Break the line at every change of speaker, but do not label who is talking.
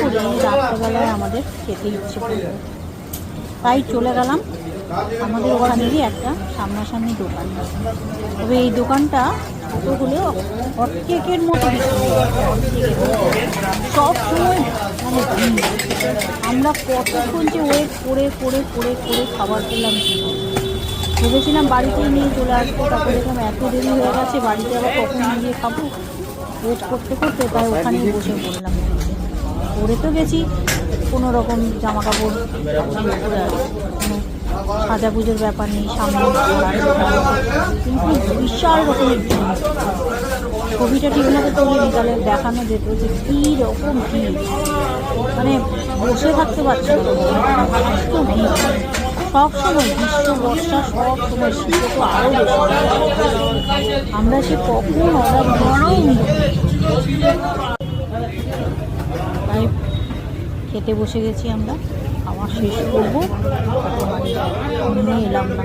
করি রাত্রেবেলায় আমাদের খেতে ইচ্ছে করবে, তাই চলে গেলাম আমাদের ওখানেরই একটা সামনাসামনি দোকান। তবে এই দোকানটা ছোটো হলেও হটকেকের মতো সব সময় মানে আমরা কতক্ষণ যে ওয়েট করে করে করে করে খাবার পেলাম। ভেবেছিলাম বাড়িতেই নিয়ে চলে আসবো, তারপর দেখলাম এত দেরি হয়ে গেছে, বাড়িতে আবার কখন নিয়ে খাবো। ওয়েট করতে করতে তাই ওখানেই বসে পড়লাম। পরে তো গেছি কোনো রকম জামা কাপড় করে আসবো, কোনো সাজাগুজোর ব্যাপার নেই, সামনে কিন্তু বিশাল রকমের ভিড়। ছবিটা ঠিকমতো তুলিনি, তাহলে দেখানো যেত যে কী রকম ভিড়, মানে বসে থাকতে পারছি না, এত ভিড়। সব সময় গ্রীষ্ম বর্ষা সব সময়, শীতে তো আরও বেশি। আমরা সে কখন অর্ডার গরম, তাই খেতে বসে গেছি আমরা। খাওয়া শেষ করবো, নিয়ে এলাম না।